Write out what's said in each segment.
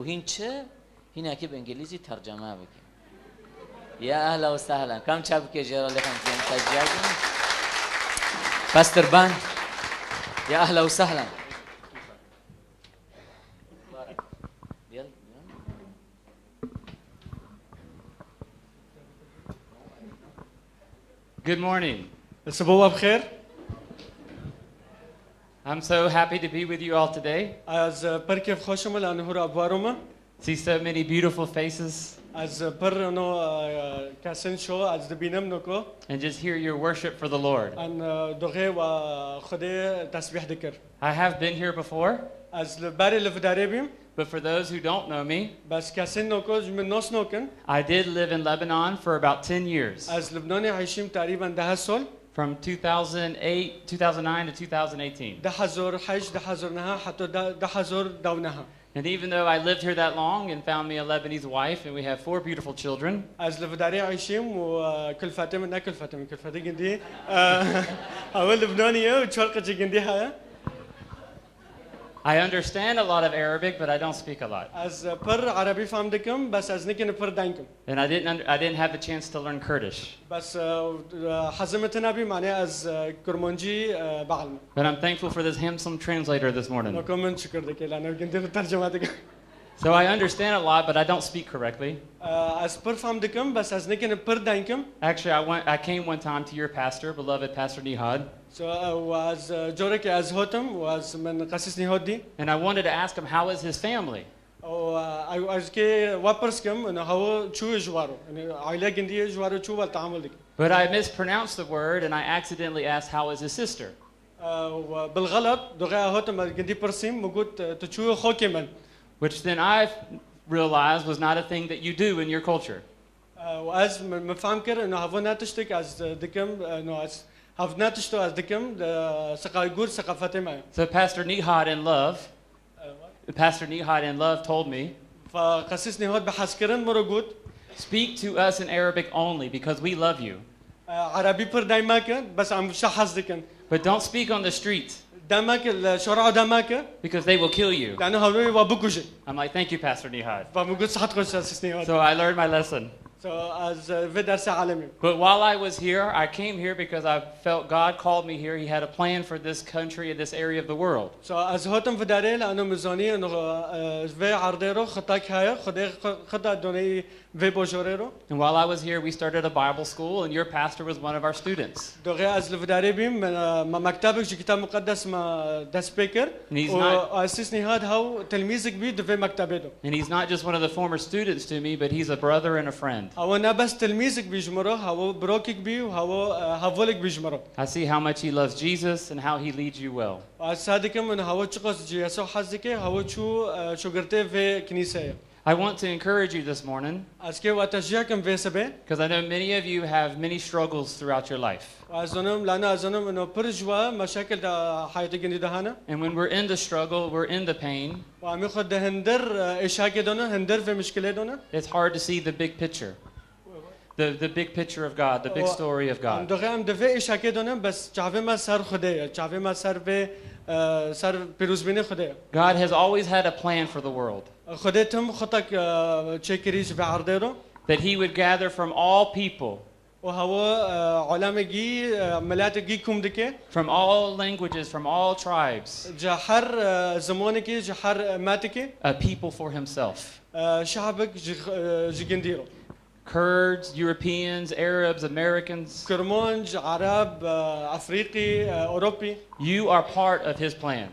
وهين چه هنا كي بانجليزي ترجمه بك يا اهلا وسهلا كم شابك جيرا اللي 50 تجاجم باستر بان يا اهلا وسهلا Good morning. الصباح بخير. I'm so happy to be with you all today. از بركيف خوشم لأنه هو أبواروما. See so many beautiful faces از بر إنه كاسن شو از دبينم نكو. and just hear your worship for the Lord. أن دغى وخدي تسبيح ذكر. I have been here before, از الباري اللي في داريبيم. but for those who don't know me, بس كاسن نكو من نص نوكن. I did live in Lebanon for about 10 years. از لبنان عايشين تقريبا 10 سال. From 2009 to 2018. 10 زور حج 10 زور نها حتى 10 زور دونها. And even though I lived here that long and found me a Lebanese wife and we have 4 beautiful children, از لبناني عايشين وكل فاتم ناكل فاتم كل فاتم جندي. أول لبنانية وشرقة جنديها. I understand a lot of Arabic, but I don't speak a lot. از پر عربي فهمتكم بس از نكين پر دانكم. And I didn't have the chance to learn Kurdish. بس حزمتنا بي معناه از كرمانجي بعلم. But I'm thankful for this handsome translator this morning. نكمل شكر لك لأنه كنت ترجماتك. So I understand a lot, but I don't speak correctly. از پر فهمتكم بس از نكين پر دانكم. Actually, I came one time to your pastor, beloved Pastor Nihad. So was جورك از هوتم was من قسيس نهودي. And I wanted to ask him how is his family. از كي وابرسكم إنه هو شو جوارو إنه عائلة جندية جوارو شو والتعامل لك. But I mispronounced the word and I accidentally asked how is his sister. بالغلط دغيا هوتم جندي برسيم موجود تشوي خوكي من. Which then I realized was not a thing that you do in your culture. وأز مفهمكر إنه هفونا تشتك از دكم إنه از هفونا تشتو از دكم سقايقول ثقافتي معي. So Pastor Nihad in love told me, فقسيس نهود بحسكرن مرقود. speak to us in Arabic only because we love you. عربي پر دايماك بس عم شحذ دكن. But don't speak on the street. دمك الشرع دمك. Because they will kill you. لأنه هؤلاء وابوكوجي. I'm like, thank you, Pastor Nihad. فموجود صحت خوش قسيس نهود. So I learned my lesson. So as في درس عالمي. But while I was here, I came here because I felt God called me here. He had a plan for this country and this area of the world. So as هاتم في داره لأنه مزاني إنه في عرضه خطاك هاي خطا دوني في بوجوريرو. And while I was here, we started a Bible school, and your pastor was one of our students. دغيا از في داره بيم ما مكتبك جو كتاب مقدس ما داس بيكر. وأسسني هاد هاو تلميذك بيد في مكتبه. And he's not just one of the former students to me, but he's a brother and a friend. هو أنا بس تلميذك بيجمره هو بروكك بي وهو هفولك بيجمره. I see how much he loves Jesus and how he leads you well. وأصدقكم إنه هو شخص جيسو حزك هو شو قرته في كنيسة. I want to encourage you this morning because I know many of you have many struggles throughout your life. And when we're in the struggle, we're in the pain, it's hard to see the big picture. The big picture of God, the big story of God. God has always had a plan for the world. That he would gather from all people, from all languages, from all tribes, a people for himself. Kurds, Europeans, Arabs, Americans. You are part of his plan.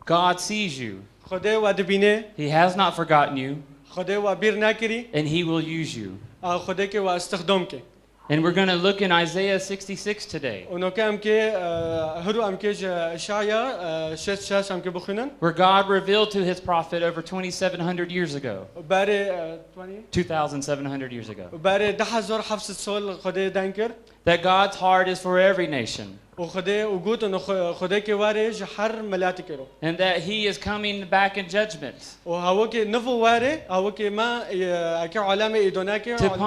God sees you. He has not forgotten you. And he will use you. And we're going to look in Isaiah 66 today. Where God revealed to his prophet over 2,700 years ago. 2,700 years ago. That God's heart is for every nation. And that he is coming back in judgment. To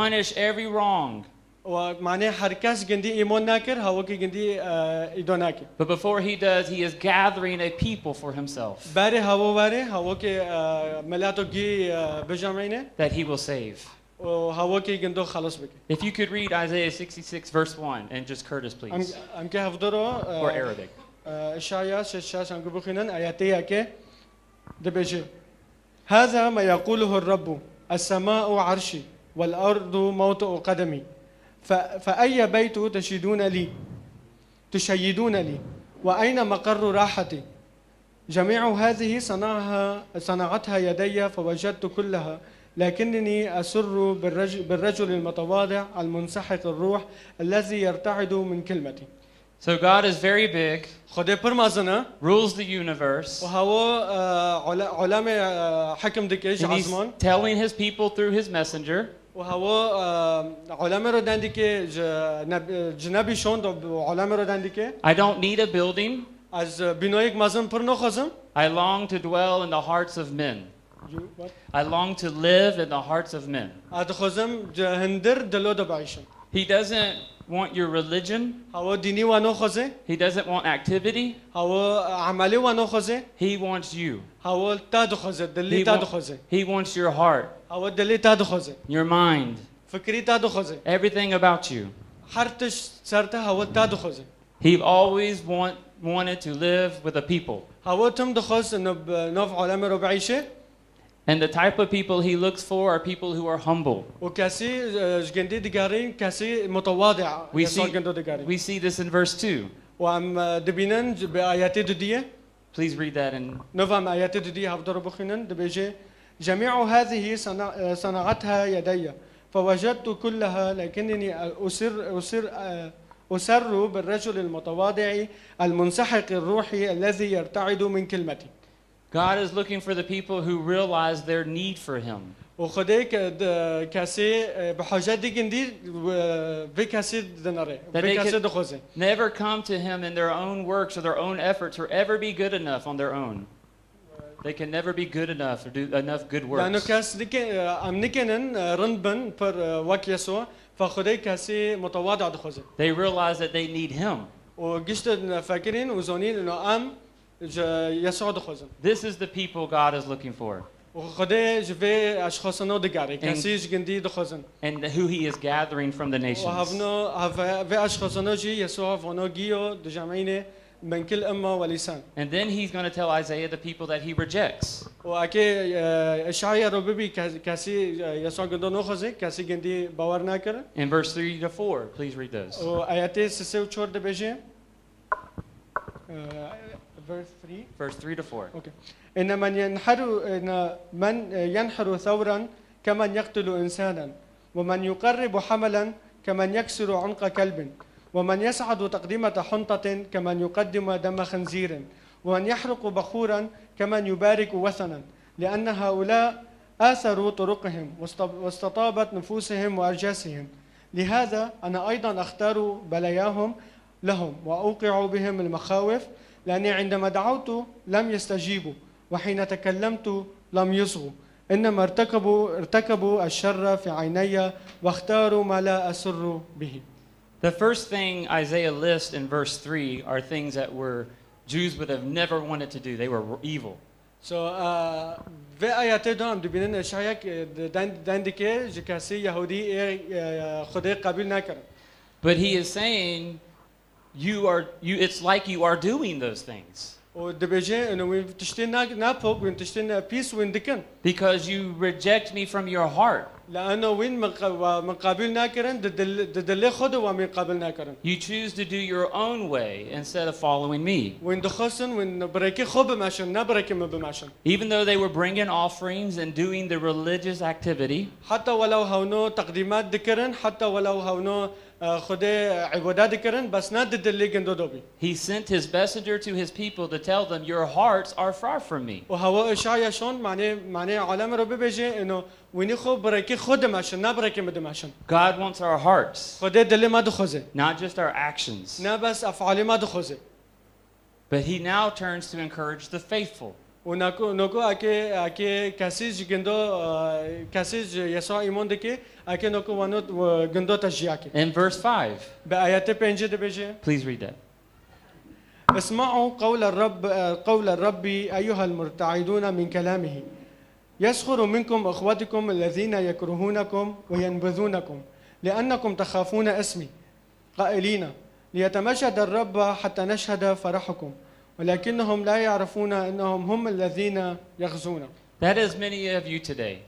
punish every wrong. ومعناه هركز جندي إيمان ناكر هواكي جندي إدوناكي. But before he does, he is gathering a people for himself باره هواكي ملاتو جي بجامعينه that he will save. وهواكي جندو خلاص بك. If you could read Isaiah 66 verse 1 and just Curtis, please. أم كهفدرو Or Arabic. إشعياء شاش أنكو بخينن آياتي أكى دبجة. هذا ما يقوله الرب السماء عرشي والأرض موطئ قدمي فأي بيت تشيدون لي وأين مقر راحتي جميع هذه صنعتها يدي فوجدت كلها لكنني أسر بالرجل المتواضع المنسحق الروح الذي يرتعد من كلمتي. So God is very big, خدای پرمازنه rules the universe, و هوا علم حکم دکیش and he's عزمان telling his people through his messenger و هوا علم رو دندی که جنبی شوند و علم رو دندی که I don't need a building. از بینایک مازن پر نخوازم. I long to dwell in the hearts of men. I long to live in the hearts of men. ادخوازم هندر دلو دبایشم. He doesn't want your religion. هوا دینی و نخوازه. He doesn't want activity. هوا عملی و نخوازه. He wants you. هوا تادخوازه دلی تادخوازه. He wants your heart, هوا دلی تادخوازه. your mind, فکری تادخوازه. everything about you. هرتش سرته هوا تادخوازه. He always wanted to live with the people. هوا تم دخواست نوف علم رو بعيشه. And the type of people he looks for are people who are humble. وكاسي جندي دقارين كاسي متواضع. We see this in verse 2. وعم دبينن بآيات دودية. Please read that in. نفهم آيات دودية هفضل بخينن دبيجي جميع هذه صنعتها يدي فوجدت كلها لكنني أسر بالرجل المتواضع المنسحق الروحي الذي يرتعد من كلمتي. God is looking for the people who realize their need for him. وخديك كاسي بحاجات دي جندي بكاسي دناري بكاسي دخوزي. Never come to him in their own works or their own efforts or ever be good enough on their own. They can never be good enough or do enough good works. لأنه كاس ديك أمنيكنن رنبن پر وقت يسوع فخديك كاسي متواضع دخوزي. They realize that they need him. وجشت فاكرين وزونين إنه يسوع دخوزن. This is the people God is looking for. وخدي جفي أشخاصنا دقاري كاسيج جندي دخوزن. And who he is gathering from the nations. وهفنو هف أشخاصنا جي يسوع فنو جيو دجامعينه من كل أمة ولسان. And then he's going to tell Isaiah the people that he rejects. وأكيد إشعياء رببي كاسي يسوع جندو نخوزي كاسي جندي باور ناكر. In verse 3 to 4, please read those. وآياتي سسيو تشور دبيجي. Verse 3 to 4. Okay. إن من ينحر ثورا كمن يقتل إنسانا ومن يقرب حملا كمن يكسر عنق كلب ومن يسعد تقدمة حنطة كمن يقدم دم خنزير ومن يحرق بخورا كمن يبارك وثنا لأن هؤلاء آثروا طرقهم واستطابت نفوسهم وأرجاسهم لهذا أنا أيضا أختار بلاياهم لهم وأوقع بهم المخاوف لأني عندما دعوت لم يستجيبوا وحين تكلمت لم يصغوا إنما ارتكبوا الشر في عيني واختاروا ما لا أسر به. The first thing Isaiah lists in verse 3 are things that Jews would have never wanted to do. They were evil. So في آيات دام دبينن إشعياء دندكه جكاسي يهودي خدای قبول نکرد. But he is saying it's like you are doing those things. Because you reject me from your heart. You choose to do your own way instead of following me. Even though they were bringing offerings and doing the religious activity, he sent his messenger to his people to tell them, your hearts are far from me. God wants our hearts, not just our actions. But he now turns to encourage the faithful. و نکو اکی کسی گندو کسی یسوع ایمان دکی اکی نکو وانو گندو تجیاکی. In verse 5, به آیات 5 دبیجه. please read that. اسمعوا قول الرب أيها المرتعدون من كلامه يسخر منكم أخوتكم الذين يكرهونكم وينبذونكم لأنكم تخافون اسمي قائلين ليتمجد الرب حتى نشهد فرحكم ولكنهم لا يعرفون أنهم هم الذين يغزون. That is many of you today.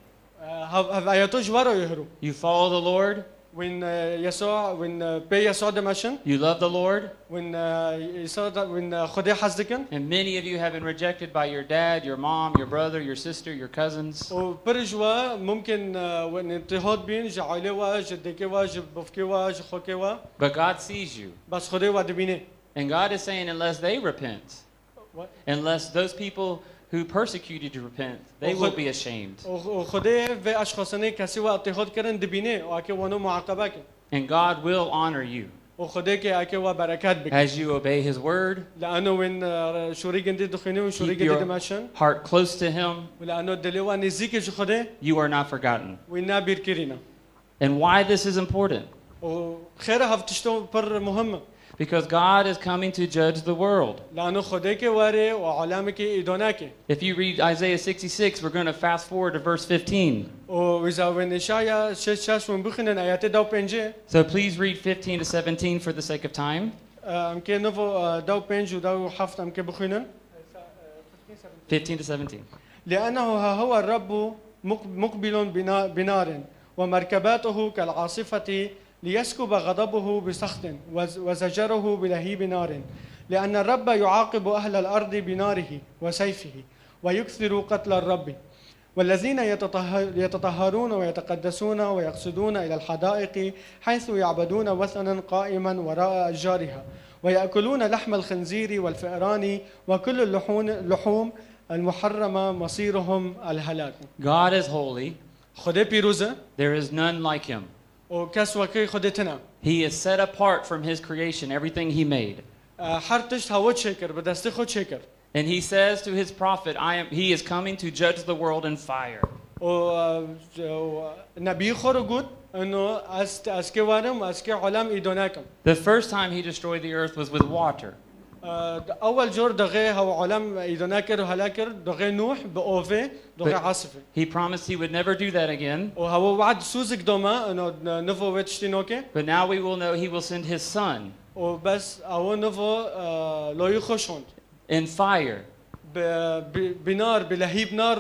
آياتوش ورا يهرو. You follow the Lord, when يسوع when بي يسوع دمشن. you love the Lord, when يسوع when خدي حزدكن. and many of you have been rejected by your dad, your mom, your brother, your sister, your cousins. وبرجوا ممكن when اضطهاد بين جعله واج جدك واج بفكي واج خوكي وا. But God sees you. بس خدي وادبينه. And God is saying, unless they repent, What? unless those people who persecuted you repent, they will be ashamed. وخدي في أشخاصني كسي واضطهاد كرن دبينه وأكي وانو معاقبك. And God will honor you وخدي كي أكي وبركات بك. as you obey His word, لأنه when شوري جندي دخينه وشوري keep جندي your دمشن. heart close to Him, ولأنه دلوا نزيك جو خدي. you are not forgotten. وينابير كرينا. And why this is important? وخير هفتشتو بر مهمة. Because God is coming to judge the world. لأنه خديك واري وعلامك إدوناك. If you read Isaiah 66, we're going to fast forward to verse 15. وإذا وين إشعيا شاش ونبخنن آيات داو بنجة. So please read 15 to 17 for the sake of time. أمكي نفو داو بنج وداو حفت أمكي بخنن. 15 to 17. لأنه ها هو الرب مقبل بنار ومركباته كالعاصفة ليسكب غضبه بسخط وزجره بلهيب نار لأن الرب يعاقب أهل الأرض بناره وسيفه ويكثر قتل الرب والذين يتطهرون ويتقدسون ويقصدون إلى الحدائق حيث يعبدون وثنا قائما وراء أشجارها ويأكلون لحم الخنزير والفئران وكل اللحوم المحرمة مصيرهم الهلاك. God is holy. خدي بيروزة. There is none like Him. وكاس وكي خدتنا. He is set apart from His creation, everything He made. حرتش هاوت شكر بدستي خد شكر. And He says to His prophet, He is coming to judge the world in fire. ونبي خرجود إنه أسكوارم وأسكي علام إدوناكم. The first time He destroyed the earth was with water. أول جور دغه هو علام إدوناكر وهلاكر دغه نوح بأوفي دغه عاصفة. He promised He would never do that again. وهو وعد سوزك دوما إنه نفو وتشتينوكه. But now we will know He will send His Son. وبس أو نفو لا يخشون. In fire. بنار بلهيب نار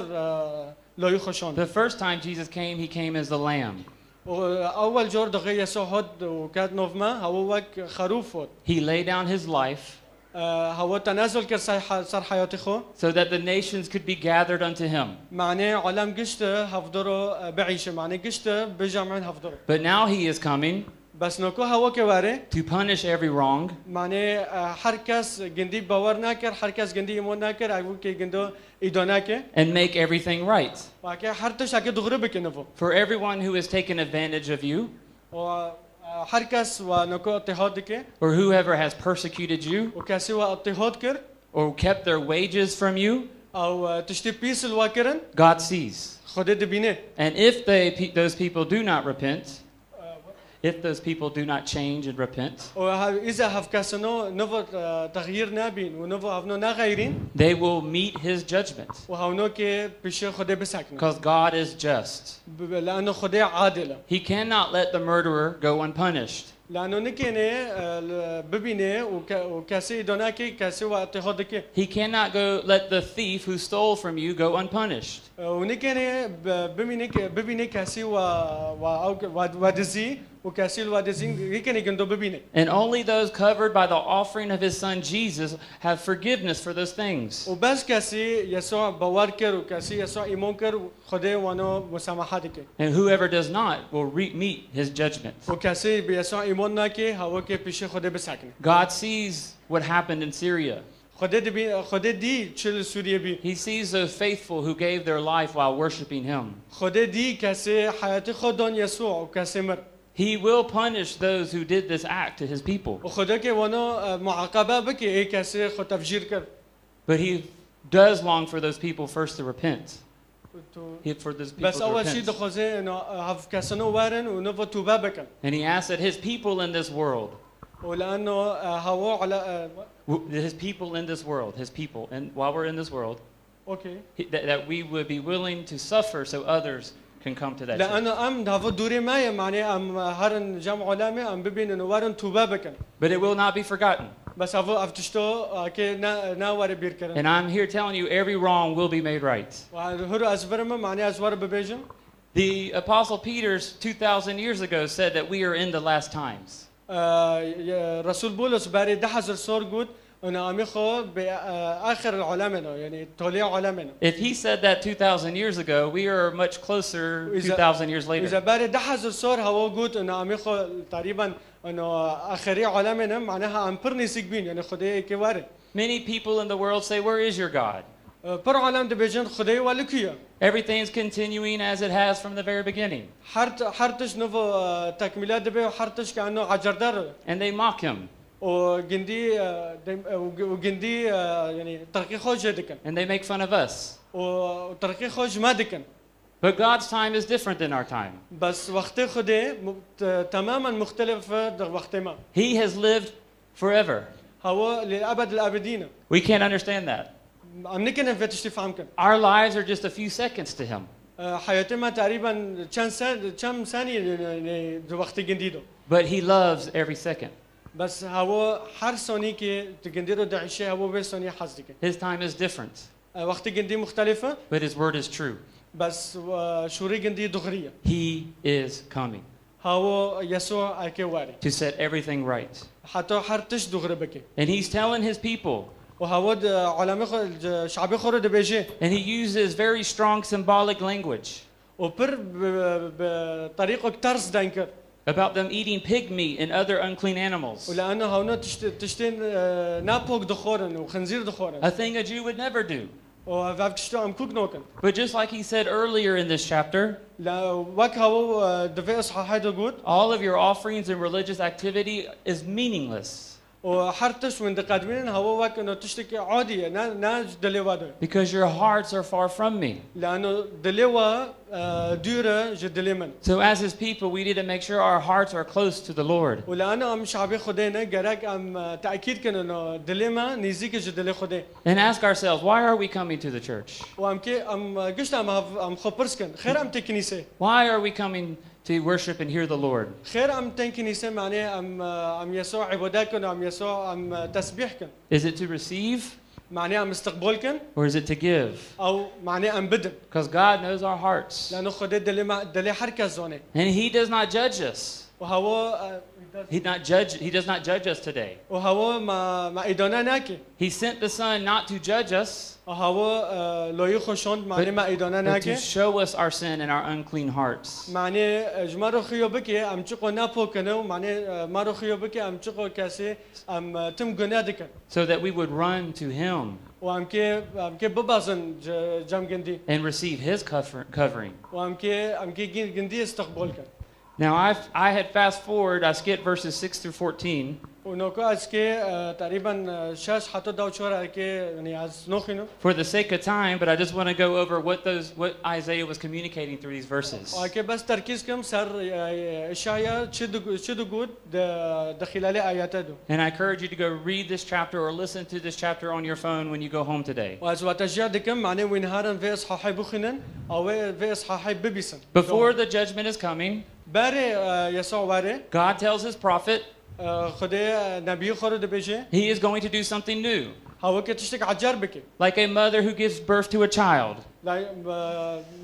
لا يخشون. The first time Jesus came, He came as the lamb. وأول جور دغه يسوع هاد وكاد نوفما هو وك خروف هاد. He laid down His life. هو تنازل كر صار حياتي خو. So that the nations could be gathered unto Him. معناه علم قشته هفضره بعيشه معناه قشته بجمعين هفضره. But now He is coming. بس نكو هوا كواره. To punish every wrong. معناه حركس جندي باور ناكر حركس جندي إيمان ناكر أقول كي جندو إدوناكه. And make everything right. وكي حرتش أكيد غربة كنفو. For everyone who has taken advantage of you. حركس ونكو اضطهادك. Or whoever has persecuted you. وكاسي واضطهاد كر. Or kept their wages from you. أو تشتي بيس الواكرن. God sees. خده دبينه. And if those people do not repent. If those people do not change and repent, they will meet His judgment. Because God is just. He cannot let the murderer go unpunished. He cannot go let the thief who stole from you go unpunished. And only those covered by the offering of His Son Jesus have forgiveness for those things. And whoever does not will meet His judgment. God sees what happened in Syria. He sees those faithful who gave their life while worshiping Him. He will punish those who did this act to His people. But He does long for those people first to repent. For those people بس to أول شيء repent. دخوزه إنه هف كسنو وارن ونفو توبة بكن. And he asks that his people in this world, ولأنه هوا على his people in this world, his people, and while we're in this world, أوكي. that we would be willing to suffer so others can come to that church. لأنه أم هفو دوري مايا معناه أم هرن جمع علامة أم ببين إنه وارن توبة بكن. But it will not be forgotten. بس هفو أفتشتو كي نا واري بير كرن. And I'm here telling you, every wrong will be made right. وهرو أزبرمه معناه أزوار ببيجن. The Apostle Peter 2,000 years ago said that we are in the last times. رسول بولس باري 10 صور قد أنا أميخو بآخر العالمنا يعني تولي عالمنا. If he said that 2,000 years ago, we are much closer 2,000 years إذا later. باري 10 صور هوا قد أنا أميخو تقريبا أنه آخري عالمنا معناها أمبرني سيجبين يعني خدي كوارد. Many people in the world say, where is your God? پر عالم دبیجن خدای والکیه. Everything's continuing as it has from the very beginning. حرتش نو تکمیلات دبی و حرتش که انو عجردار. And they mock him. و جندی يعني ترقی خوش دکن. And they make fun of us. و ترقی خوش ما دکن. But God's time is different than our time. بس وقت خدای تماما مختلف در وقت ما. He has lived forever. هوا للأبد الأبدين. We can't understand that. عم نكن نفتش تفهم كن. Our lives are just a few seconds to him. حياتي ما تقريبا كم ثانية وقت جنديدو. But he loves every second. بس هوا هر ثانية كي تجنديرو دعيشة هوا بس ثانية حزدك. His time is different. وقت جندي مختلفة. But his word is true. بس شوري جندي دغرية. He is coming. هوا يسوع أكواري. To set everything right. حتى هرتش دغري بكي. And he's telling his people. وهود علامة شعبي خورد بيجي. And he uses very strong symbolic language. وبر بطريقة كترس دانكر. About them eating pig meat and other unclean animals. ولأنه هونا تشتين نابوك دخورن وخنزير دخورن. A thing a Jew would never do. وفاكشتو أم كوك نوكن. But just like he said earlier in this chapter, لا وك هو دفع إصحاح هيدا قود. all of your offerings and religious activity is meaningless. وحرتش من دقادمين هو وك إنه تشتكي عادية ناج دلوا ده. Because your hearts are far from me. لأنه دلوا ديرة جدلمن. So as his people, we need to make sure our hearts are close to the Lord. ولأنه أم شعبي خدينا جرك أم تأكيد كنا إنه دلما نزيك جدلي خدي. And ask ourselves, why are we coming to the church? وأم كي أم قشت أم خبرس كن خير أم تكنيسة. Why are we coming to worship and hear the Lord? خير أم تكنيسة معناه أم يسوع عبادك كن أم يسوع أم تسبيح كن. Is it to receive? معناه أم استقبال كن. Or is it to give? أو معناه أم بدن. Because God knows our hearts. لأنه خدي دلي حركة زونه. And he does not judge us. وهو He does not judge us today. وهو ما إدانا ناكي. He sent the Son not to judge us, وهو لو يخشون معناه ما إدانا but to ناكي. show us our sin and our unclean hearts. معناه جمارو خيو بكي أم تشقو نابو كنو معناه مارو خيو بكي أم تشقو كاسي أم تم جنادك. So that we would run to him وأم كي ببازن جام جندي. and receive his covering. وأم كي جندي استقبالك. Now I had fast forward, I skipped verses 6 through 14. ونوكو أسكي تقريبا شاش حتى داو شورا كي يعني از نوخينو. For the sake of time, but I just want to go over what Isaiah was communicating through these verses. وأكي بس تركيز كم سر إشعيا شدو جود دخلال آياته دو. And I encourage you to go read this chapter or listen to this chapter on your phone when you go home today. وأز وتشجع دكم معناه وينهارن في إصحاحي بخنن أو في إصحاحي ببيسن. Before the judgment is coming, باري يسوع باري. God tells his prophet خدای نبی خورد بيجي. he is going to do something new. هوا كتشتك عجار بكي. Like a mother who gives birth to a child.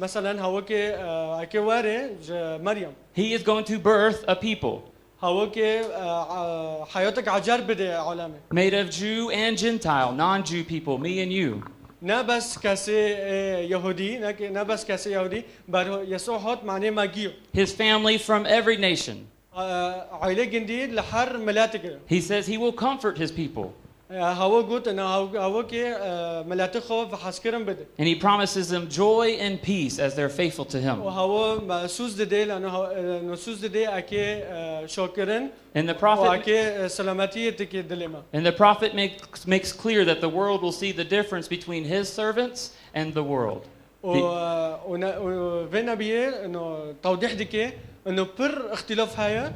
مثلا هوا كي أكي واري مريم. He is going to birth a people. هوا كي حياتك عجار بدي عالمي. Made of Jew and Gentile, non-Jew people, me and you. نه بس كاسي يهودي نه بس كاسي يهودي بر يسوع هات معناه ماجيو. His family from every nation. عائلة جندي لحر ملاتك. He says he will comfort his people. هوا قلت إنه هوا كي ملاتخو فحسكرم بده. And he promises them joy and peace as they're faithful to him. وهوا سوز ددي لأنه سوز ددي أكي شاكرين. And the prophet وأكي سلامتية تكي دلما. And the prophet makes clear that the world will see the difference between his servants and the world. وفينا بيه إنه توضيح دكي إنه بر اختلاف هاي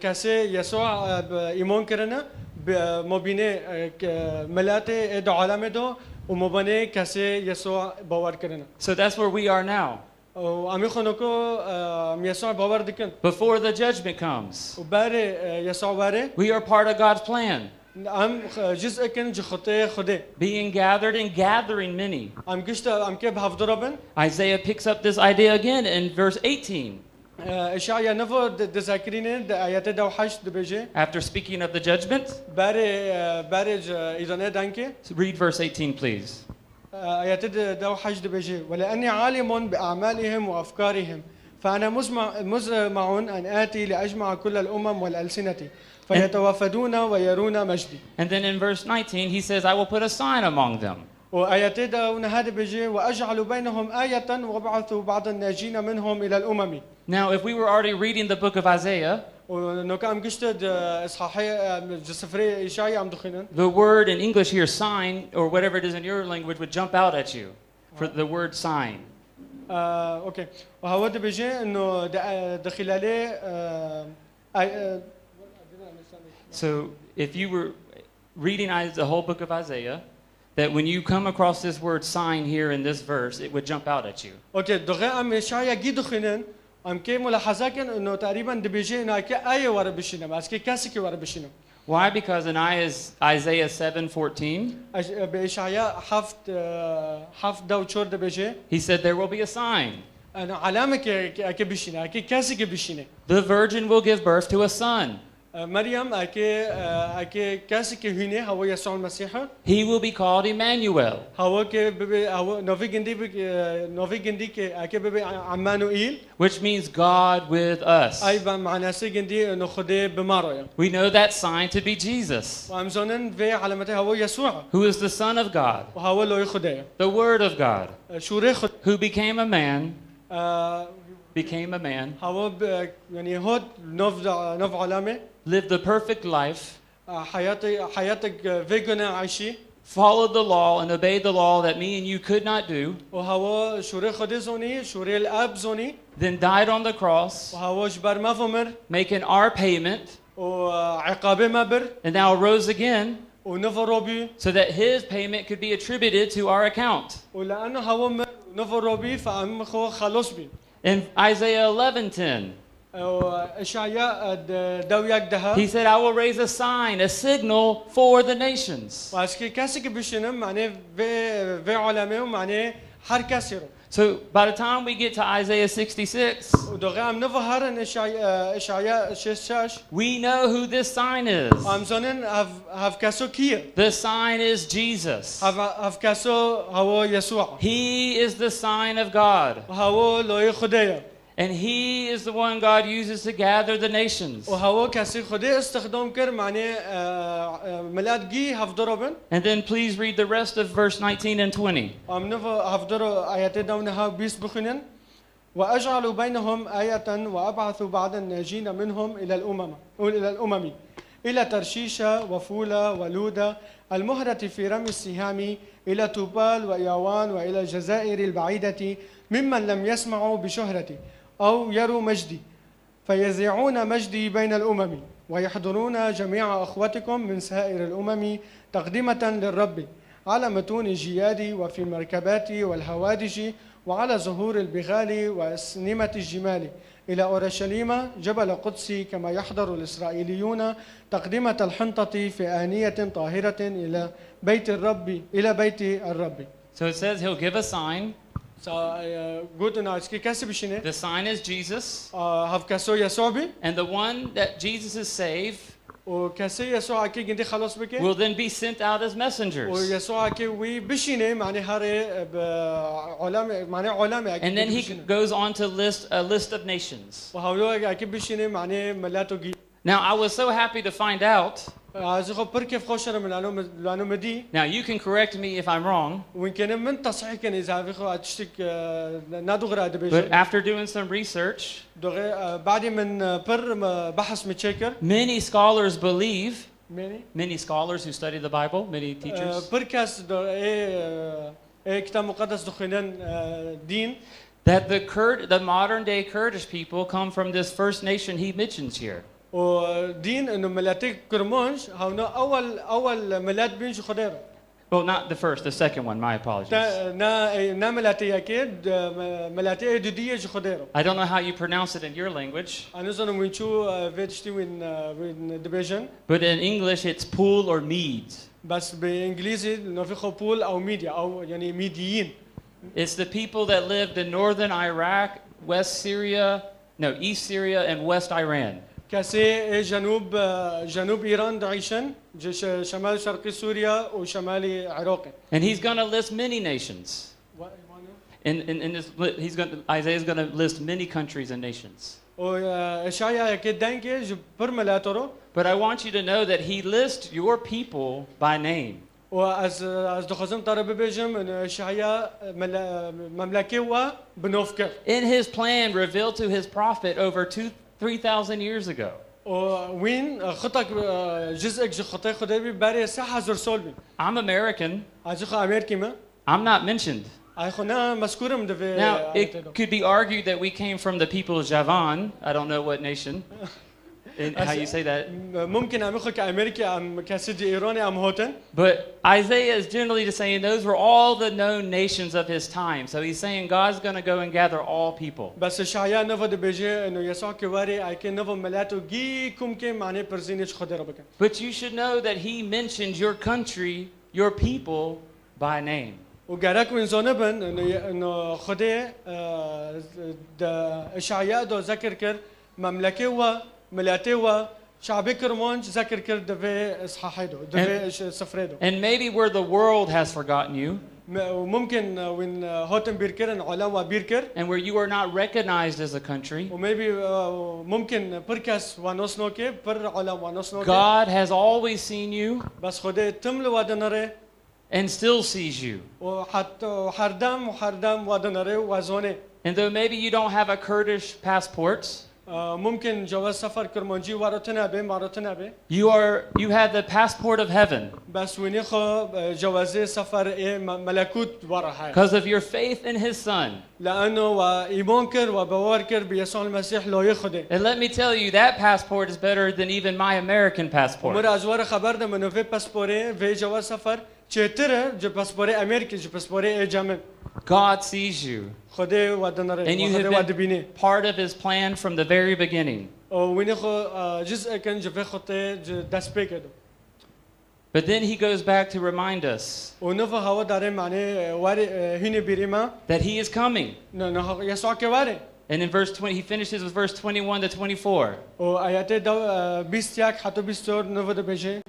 كاسي يسوع إيمان كرنا بمبينة ملاته إدو عالم إدو ومبني كاسي يسوع باور كرنا. So that's where we are now. وعم يخونكو يسوع باور دكن. Before the judgment comes. وباري يسوع باري. We are part of God's plan. عم جزء كن جخطة خده. Being gathered and gathering many. عم كشت عم كيف هفضربن. Isaiah picks up this idea again in verse 18. إشعيا نفو دذاكرين آيات دو حشد بيجي. After speaking of the judgment. بارج إذا دانكي. Read verse 18 please. آيات دو حشد بيجي ولأني عالم بأعمالهم وأفكارهم فأنا مزمع أن آتي لأجمع كل الأمم والألسنة فيتوافدون ويرون مجدي. And then in verse 19 he says, I will put a sign among them. وآيات هذا بيجي وأجعل بينهم آية وأبعث بعض الناجين منهم إلى الأمم. Now if we were already reading the book of Isaiah, the word in English here, sign, or whatever it is in your language, would jump out at you for the word sign. Okay. وهو ده بيجي إنه ده خلاله So if you were reading the whole book of Isaiah, that when you come across this word sign here in this verse, it would jump out at you. Okay. دغه أم إشعيا جيدو خنن أم كي ملاحظة كن إنه تقريبا ده بيجي إنه كي آية ورا بشينه بس كي كاسي كي ورا بشينه. Why? Because in Isaiah 7:14, بإشعيا حفت دو شور ده بيجي. He said there will be a sign. أنا علامة كي بشينه كي كاسي كي بشينه. The virgin will give birth to a son. مريم أكي كاسي كي هني هو يسوع المسيح. He will be called Emmanuel. هو كي ببي هو نوفي جندي كي أكي ببي عمانوئيل. Which means God with us. أيضا معناه سجندي إنه خده بماريا. We know that sign to be Jesus. وأمزونن في علامته هو يسوع. Who is the Son of God. وهو لو خده. The Word of God. شوري خد. Who became a man. Became a man. هو يعني هود نوف علامة. Lived the perfect life. حياتك فيجنا عايشي. Followed the law and obeyed the law that me and you could not do. وهو شوري خده زوني شوري الأب زوني. Then died on the cross. وهو جبر ما فمر. Making our payment. وعقابه ما بر. And now rose again. ونفروبي. So that his payment could be attributed to our account. ولأنه هو نفروبي فأم خو خلاص بين. In Isaiah 11:10. He said, I will raise a sign, a signal for the nations. So by the time we get to Isaiah 66, we know who this sign is. The sign is Jesus. He is the sign of God. And he is the one God uses to gather the nations. And then please read the rest of verse 19 and 20. وأجعل بينهم آية وأبعث بعض الناجين منهم إلى الأمم إلى ترشيش وفولة ولودة المهرة في رمي السهام إلى توبال وياوان وإلى الجزائر البعيدة ممن لم يسمعوا بشهرتي أو يروا مجدي فيذيعون مجدي بين الأمم ويحضرون جميع أخوتكم من سائر الأمم تقدمة للرب على متون الجياد وفي المركبات والهوادج وعلى ظهور البغال وأسنمة الجمال إلى أورشليم جبل قدسي كما يحضر الإسرائيليون تقدمة الحنطة في آنية طاهرة إلى بيت الرب So it says he'll give a sign. The sign is Jesus. And the one that Jesus is saved will then be sent out as messengers. And then he goes on to list a list of nations. Now I was so happy to find out از خو پر كيف خوشر من لانو مدي Now, you can correct me if I'm wrong, وين كان من تصحيح كان اذا خو اتشتك نادغرا but دبيج after doing some research, بعد من بر بحث متشكر many scholars believe, ماني many scholars who study the Bible, many teachers, بركاس دو اي كتاب مقدس دخنان دين that the modern day Kurdish people come from this first nation he mentions here. ودين انه ملاتي كرمونش هاونا اول ملات بينش خديره Well, not the first, the second one. My apologies. نا ملاتي اكيد ملاتي دوديه خديره I don't know how you pronounce it in your language, انا زون وين شو فيتشتي وين ديفيجن but in English it's pool or meads. بس بالانجليزي انه في خبول او ميديا او يعني ميديين It's the people that lived in northern Iraq, West Syria, no, East Syria and West Iran. كاسي جنوب ايران عايشين شمال شرقي سوريا وشمالي عراق And he's going to list many nations. In this, Isaiah's going to list many countries and nations. واشعيا اكيد دانكي برملاتورو But I want you to know that he lists your people by name. واز دخزم طرب بيجم ان اشعيا مملكه وبنوفكر. In his plan revealed to his prophet over 3,000 years ago. وين خطك جزءك خطي خدبي باري ساحه زرسولبي. I'm American. ازخ امريكي ما I'm not mentioned. ايخنا مذكور من دفي. Now, it could be argued that we came from the people of Javan. I don't know what nation. How you say that. ممكن امخ كامريكي ام كسيدي ايراني ام هوتن. But Isaiah is generally just saying those were all the known nations of his time. So he's saying God's going to go and gather all people. بس اشعيا نفد بيجي انه يسوع كواري اي كان نفو ملاتو جيكم كي معني برزينش خدي ربك. But you should know that he mentions your country, your people by name. وقالك وين زونبن انه خدي اشعيا دو ذكر كر مملكه و ملاتي و شعبي كرمونج ذكر كر دفي اصحاحيدو دفي سفريدو. And maybe where the world has forgotten you. وممكن وين هوتن بيركر عالم وبيركر. And where you are not recognized as a country. وmaybe ممكن بركاس ونوسنوكي بر عالم ونوسنوكي. God has always seen you. بس خدي تمل ودنره. And still sees you. وحتى حردم ودنره وزونه. And though maybe you don't have a Kurdish passport. ممكن جواز سفر كرمانجي وارتنا به مارتنا به. You have the passport of heaven. بس وينخو جواز سفر ملكوت ورا. Because of your faith in his son. لأنه وإيمان كر وبوار كر بيسوع المسيح لا يخده. And let me tell you that passport is better than even my American passport. مرة أزوار خبرنا منو في باسبوري في جواز سفر چتره جو باسبوري أمريكي جو باسبوري جامن. God sees you. خده ودنره. And you have been part of his plan from the very beginning. وينخو جزء كان جو في خطة دست بيكدو. But then he goes back to remind us ونفو هوا داره معنی واری هنی بیریما. that he is coming. نه يسوع كواره. And in verse 20, he finishes with verse 21 to 24. وآيات دو 20 حتى 24 نفو دبجه.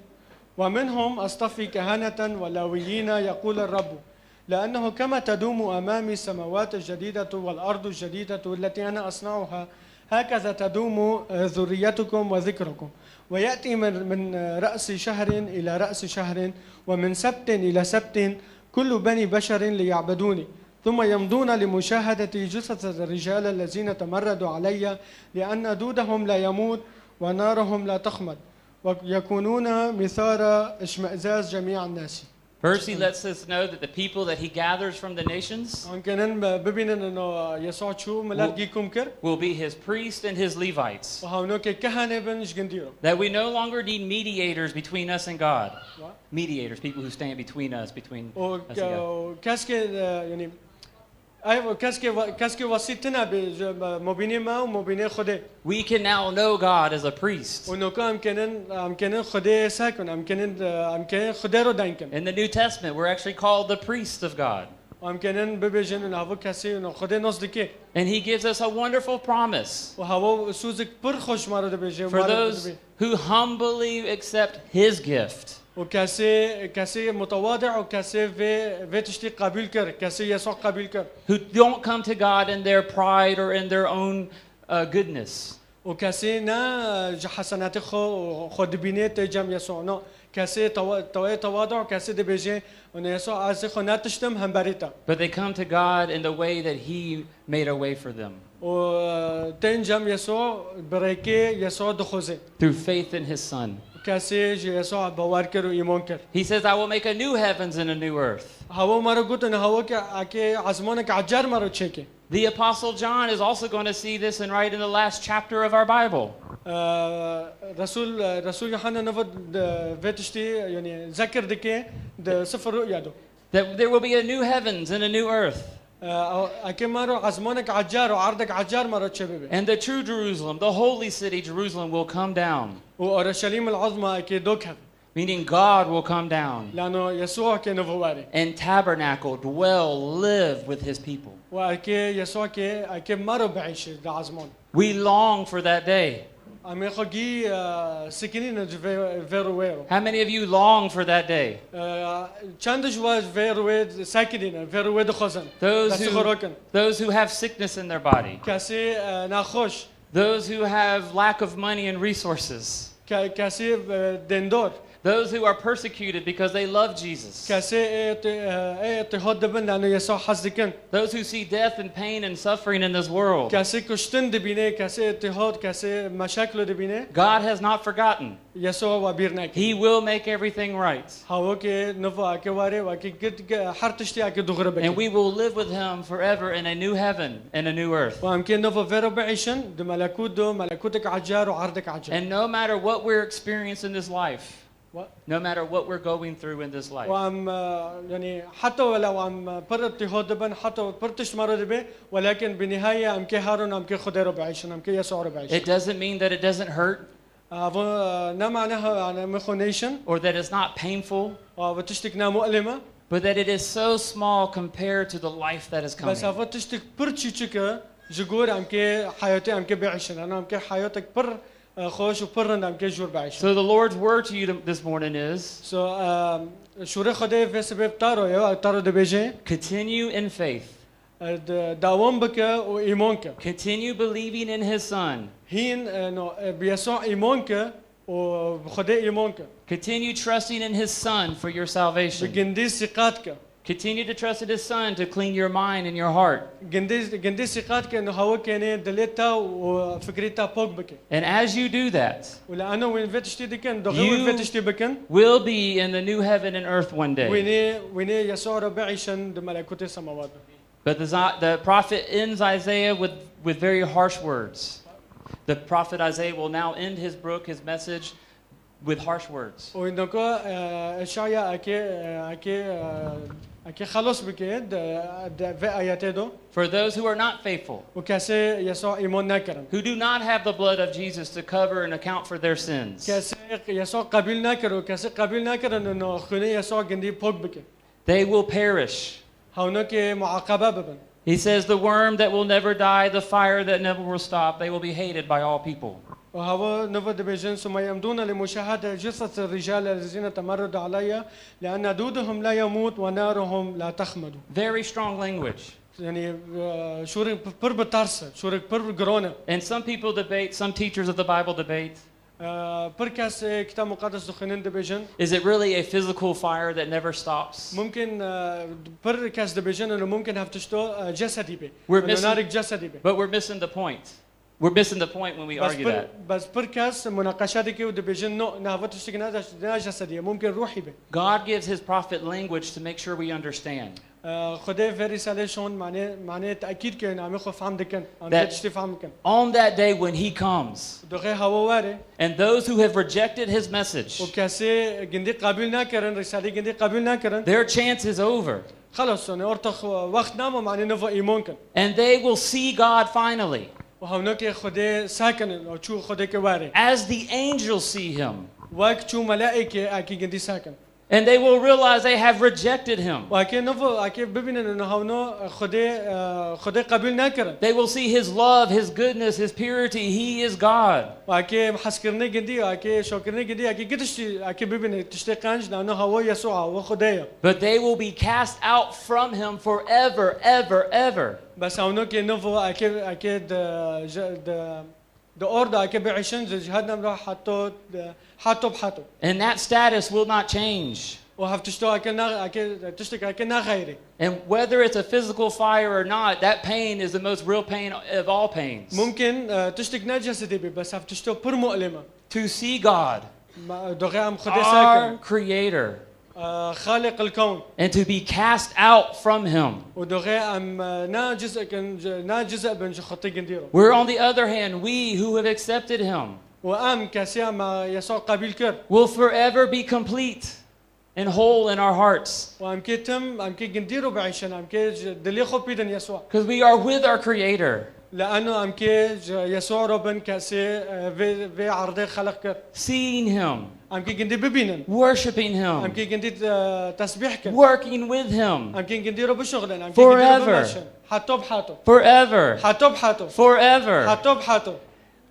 ومنهم أصطفي كهنة ولاويين يقول الرب لأنه كما تدوم أمامي السماوات الجديدة والأرض الجديدة التي أنا أصنعها هكذا تدوم ذريتكم وذكركم ويأتي من رأس شهر إلى رأس شهر ومن سبت إلى سبت كل بني بشر ليعبدوني ثم يمضون لمشاهدة جثث الرجال الذين تمردوا علي لأن دودهم لا يموت ونارهم لا تخمد ويكونون مثار اشمئزاز جميع الناس. First, he lets us know that the people that he gathers from the nations will be his priests and his Levites. That we no longer need mediators between us and God. Mediators, people who stand between us, between us and God. We can now know God as a priest. In the New Testament, we're actually called the priests of God. And he gives us a wonderful promise for those who humbly accept his gift. Who don't come to God in their pride or in their own goodness. وكاسي نا حسنات خود بينات جم يسوع نا كاسي تواضع كاسي دبيجي ون يسوع عز خنات تشتم هم بريتا. But they come to God in the way that He made a way for them. وتين جم يسوع بريكي يسوع دخوزي. Through faith in His Son. كاسي يسوع بواركر وإيمانكر. He says, I will make a new heavens and a new earth. هوا مرة قلت إن هوا كأكي عزمانك عجار مرة تشيكي. The Apostle John is also going to see this and write in the last chapter of our Bible. رسول يوحنا نفد فيتشتي يعني ذكر دكي ده سفر رؤيا دو. That there will be a new heavens and a new earth. أكيد مرة عزمانك عجار وعرضك عجار مرة تشبه. And the true Jerusalem, the holy city Jerusalem, will come down. وأورشليم العظمى أكيد دوكها. Meaning God will come down. لأنه يسوع كنفواري. And tabernacle, dwell, live with His people. وأكيد يسوع أكيد مرة بعيش ده عزمان. We long for that day. أمي خجي سكينين فيرويرو. How many of you long for that day? چند جواز فيرويد ساكنين فيرويد خزن. Those who have sickness in their body. كاسي ناخوش. Those who have lack of money and resources. كاسي دندور. Those who are persecuted because they love Jesus. Those who see death and pain and suffering in this world. God has not forgotten. He will make everything right. And we will live with Him forever in a new heaven and a new earth. And no matter what we're experiencing in this life, no matter what we're going through in this life. It doesn't mean that it doesn't hurt. Or that it's not painful. But that it is so small compared to the life that is coming. So the Lord's word to you this morning is continue in faith. Continue believing in His Son. Continue trusting in His Son for your salvation. Continue to trust in His Son to clean your mind and your heart. And as you do that, you will be in the new heaven and earth one day. But the prophet ends Isaiah with very harsh words. The prophet Isaiah will now end his book, his message, with harsh words. For those who are not faithful, who do not have the blood of Jesus to cover and account for their sins, they will perish. He says, the worm that will never die, the fire that never will stop, they will be hated by all people. وهو نفد بجن ثم يمضون لمشاهدة جثث الرجال الذين تمردوا علي لأن دودهم لا يموت ونارهم لا تخمد. Very strong language. يعني شورك بر بترس شورك بر جرونه. And some people debate, some teachers of the Bible debate. بركاس كتاب مقدس دخنين دبجن. Is it really a physical fire that never stops? ممكن بركاس دبجن إنه ممكن هفتشتو جسدي به. نارك جسدي به. But we're missing the point. We're missing the point when we argue that. God gives His prophet language to make sure we understand. That on that day when He comes, and those who have rejected His message, their chance is over. And they will see God finally. As the angels see Him. And they will realize they have rejected Him. They will see His love, His goodness, His purity. He is God. But they will be cast out from Him forever, ever, ever. دو أوردا كي بعيشن جهادنا مرا حتو بحتو. And that status will not change. وهف تشتو أكل تشتك أكلنا غيري. And whether it's a physical fire or not, that pain is the most real pain of all pains. ممكن تشتك نجسدي بس هف تشتو بر مؤلمة. To see God, دوغام خدي our ساكن. Creator, خالق الكون. and to be cast out from Him. ودوغام ناجزء بنج خطي جنديرو. We're on the other hand, we who have accepted Him وأم كاسيا ما يسوع قبيل كر. will forever be complete and whole in our hearts. وأم كي تم أم كي جنديرو بعيشنا أم كي دليخو بيدن يسوع. Because we are with our Creator. لأنه أم كي يسوع ربنا كاسي في عرضه خلق كر. Seeing Him, أم كي جندي ببينن. worshiping أم Him, كي جندي تسبيح كر. working with Him أم كي جنديرو بشغلن. أم كي Forever. جنديرو بمشن. حتو بحتو. forever, حتو بحتو. forever, حتو بحتو.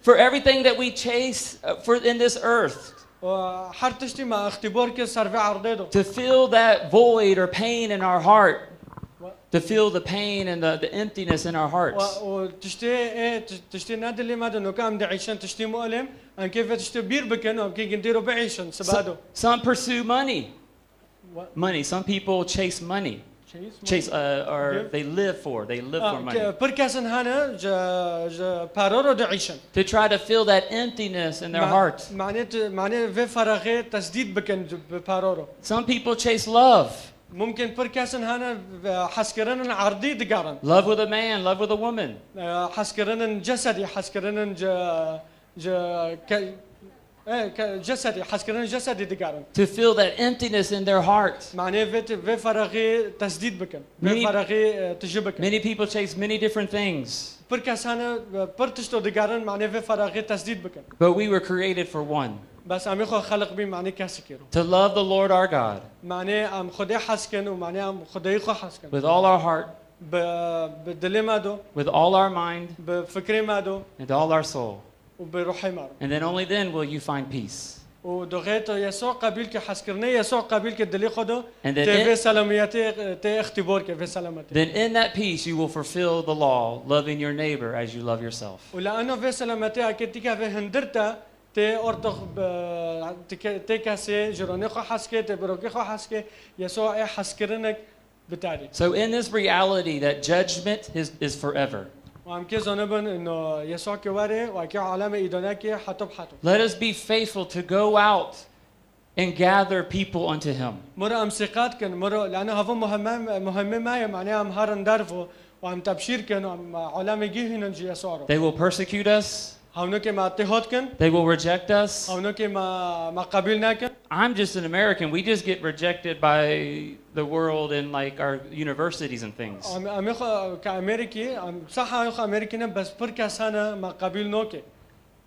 for everything that we chase for in this earth. وحرتشتي ما اختبار كي صار في عرضه. To feel that void or pain in our heart. To feel the pain and the emptiness in our hearts. وتشتي تشتي نادي اللي ما دنو كام دعيشن تشتي مؤلم أن كيف تشتي بير بكن أم كي جنديرو بعيشن سبادو. Some pursue money. What? Money. Some people chase money. Chase or they live for money. بركاسن هنا ج بارورو دعيشن. To try to fill that emptiness in their heart. معناه في فراغ تسديد بكن بارورو. Some people chase love. ممكن بركاسن هنا حسكرن عرضي دقارن. Love with a man, love with a woman. حسكرن جسدي حسكرن جسدي حسكرن جسدي دقارن. To fill that emptiness in their heart. معناه في فراغ تسديد بكن. في فراغ تجيبك. Many people chase many different things. بركاس هنا برتشتو دقارن معناه في فراغ تسديد بكن. But we were created for one. بس عم يخو خلق بي معناه كاسكيرو. To love the Lord our God. معناه عم خدي حسكن ومعناه عم خدي يخو حسكن. With all our heart. بدلي مادو. With all our mind. بفكري مادو. And all our soul. وبروحي مارو. And then only then will you find peace. ودغيتو يسوع قبيل كحسكرني يسوع قبيل كدلي خدو. And then تي سلامياتي تي اختبار كفي سلامتي. Then in that peace you will fulfill the law, loving your neighbor as you love yourself. ولأنه في سلامتي أكيد كفي هندرتا تي أرتخ تي كاسي جروني خو حسكي تي بروكي خو حسكي يسوع إيه حسكرنك بتاعي. So in this reality that judgment is forever. وعم كي زنبن إنه يسوع كواري وأكيد علامة إيدوناكي حتى بحتو. Let us be faithful to go out and gather people unto Him. مرة أمسكات كن مرة لأنه هذا مهمة ما معناه أم هارن دارفو وأم تبشير كن وأم علامة جيهن نجي يسوع. They will persecute us. هونك ما تهود كن. They will reject us. هونك ما قبلنا كن. I'm just an American. We just get rejected by the world and like our universities and things. أم يخو كأمريكي أم صح يخو أمريكينا بس بركاسانا ما قبلناك.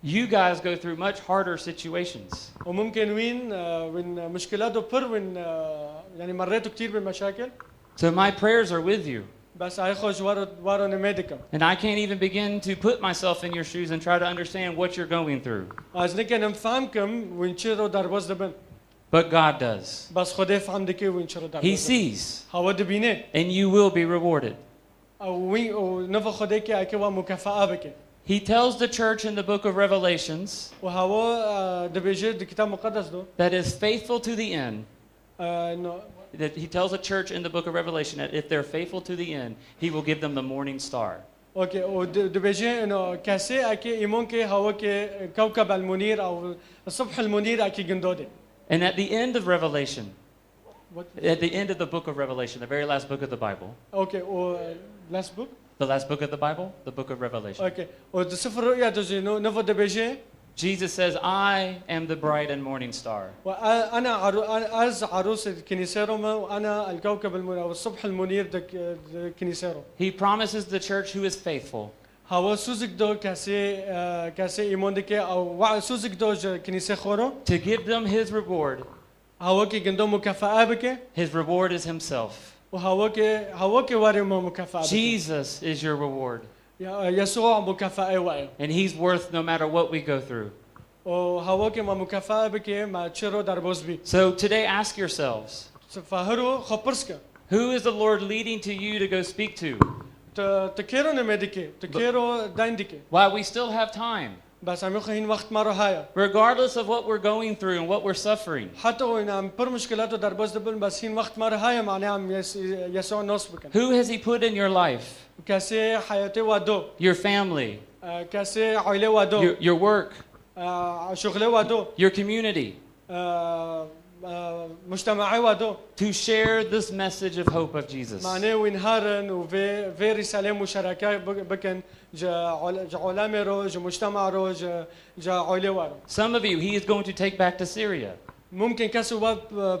You guys go through much harder situations. وممكن وين مشكلاته وين يعني مريتوا كتير بالمشاكل. So my prayers are with you. بس هيخوش وارو نمدكم. And I can't even begin to put myself in your shoes and try to understand what you're going through. أزنك أنا مفهمكم وين شرو دربوز دبن. But God does. بس خده فهم دكي وين شرو دربوز. He sees. هوا دبينه. And you will be rewarded. أو وين أو نفخ خده كي أكوا مكافأة بك. He tells the church in the book of Revelations وهوا دبيجي الكتاب المقدس دو. that is faithful to the end. إنه That he tells the church in the book of Revelation that if they're faithful to the end, he will give them the morning star. اوكي ودبيجي انه كاسي اكي ايمون كي هوا كي كوكب المنير او الصبح المنير اكي جندودي. And at the end of Revelation, at the end of the book of Revelation, the very last book of the Bible. اوكي و last book. The last book of the Bible, the book of Revelation. اوكي وسفر الرؤيا تجينو نفو دبيجي. Jesus says, "I am the bright and morning star." وانا عروس الكنيسه روما وانا الكوكب المنير او الصبح المنير الكنيسه روما. He promises the church who is faithful. هوا سوزك دو كاسي ايمون دكي او سوزك دو كنيسه خورو. To give them his reward. هوا كي جندو مكافأة بك. His reward is himself. وهوا كي واري مكافأة بك. Jesus is your reward. يسوع مكافأة وعي. And he's worth no matter what we go through. وهوا كي ما مكافأة بك ما تشرو دربوز بي. So today ask yourselves. فهرو خبرسك. Who is the Lord leading to you to go speak to? تكيرو نمدكي تكيرو دايندكي. While we still have time. بس عم يخو هين وقت مرة هاي Regardless of what we're going through and what we're suffering. حتى وين عم بر مشكلاته در باز دبل بس هين وقت مرة هاي معناه عم يسوع نص بكن Who has he put in your life? كاسي حياتي ودو Your family, كاسي عائلة ودو your work, شغله ودو your community. مجتمعي ودو To share this message of hope of Jesus. معناه وينهارن وفي رسالة مشاركة بكن جا علامة رو جا مجتمع رو جا عائلة ورو. Some of you, he is going to take back to Syria. ممكن كسو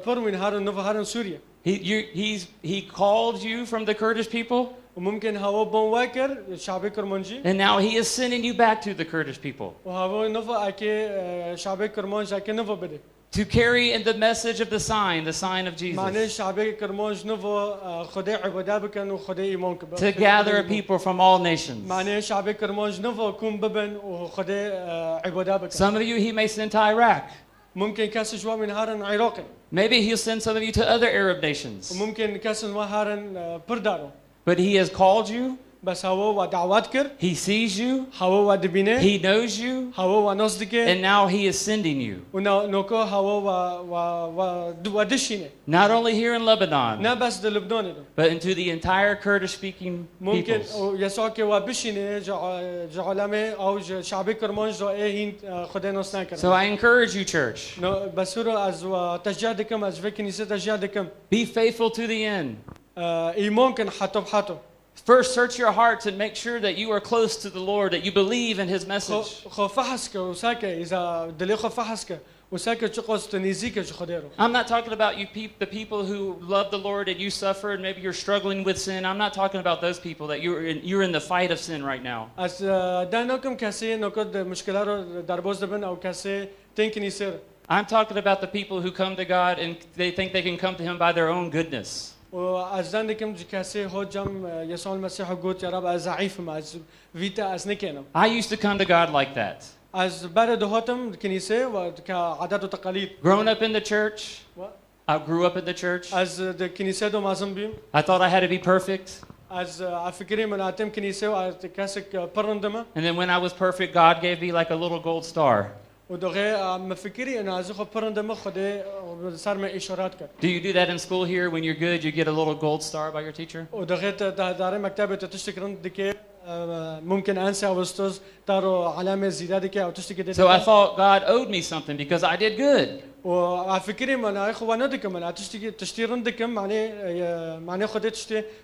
بر وينهارن نوفهارن سوريا. He called you from the Kurdish people. وممكن هوا بون واكر شعبي كرمانجي. And now he is sending you back to the Kurdish people. وهوا نوفا أكي شعبي كرمانج أكي نوفا بدي. To carry in the message of the sign of Jesus. معناه شعبي كرمانج نوفا خدي عبادة بكن وخدي إيمان كبر. To gather a people from all nations. معناه شعبي كرمانج نوفا كون ببن وخدي عبادة بكن. Some of you he may send to Iraq. ممكن كاس جوا من هارن عراقي. Maybe he'll send some of you to other Arab nations. وممكن كاس هارن بردارو. But he has called you. بس هوا ودعوات كر. He sees you. هوا ودبينه. He knows you. هوا ونصدقه. And now he is sending you. ونوكو هوا ودشينه. Not only here in Lebanon. نا بس دلبنان But into the entire Kurdish speaking ممكن peoples. يسوع كي وبشينه جعلمه أو شعبي كرمان جو هين خدای نصنا کرد. So I encourage you, church. بس رو از تشجيع دكم از في كنيسة تشجيع دكم. Be faithful to the end. إيمان كن حتى بحتى. First, search your hearts and make sure that you are close to the Lord, that you believe in His message. خفحسك وساكا إذا دلي خفحسك وساكا تقص تنيزيك جخديرو. I'm not talking about you the people who love the Lord and you suffer and maybe you're struggling with sin. I'm not talking about those people that you're in the fight of sin right now. از دانوكم كاسي نكود مشكلة دربوز دبن أو كاسي تنكنيسير. I'm talking about the people who come to God and they think they can come to Him by their own goodness. وأز دانكم كاسي هو جم يسوع المسيح قلت يا رب أزعيف ما أز فيتا أز نكينم. I used to come to God like that. از بعد هاتم كنيسة وكعادات وتقاليد. Growing up in the church. I grew up in the church. از كنيسة دو مازم بيم. I thought I had to be perfect. از أفكري من أتم كنيسة وكاسك برندمة. And then when I was perfect, God gave me like a little gold star. ودغه مفكري أنا از خو برندمة خده صار ما إشارات كر. Do you do that in school here? When you're good, you get a little gold star by your teacher? ودغه داره مكتبة تشتكرن دكه ممكن أنسى أو أستاذ دارو علامة زيادة دكه أو تشتكي. So I thought God owed me something because I did good. وأفكري من أخو ندكم من تشتيرن دكم معناه خده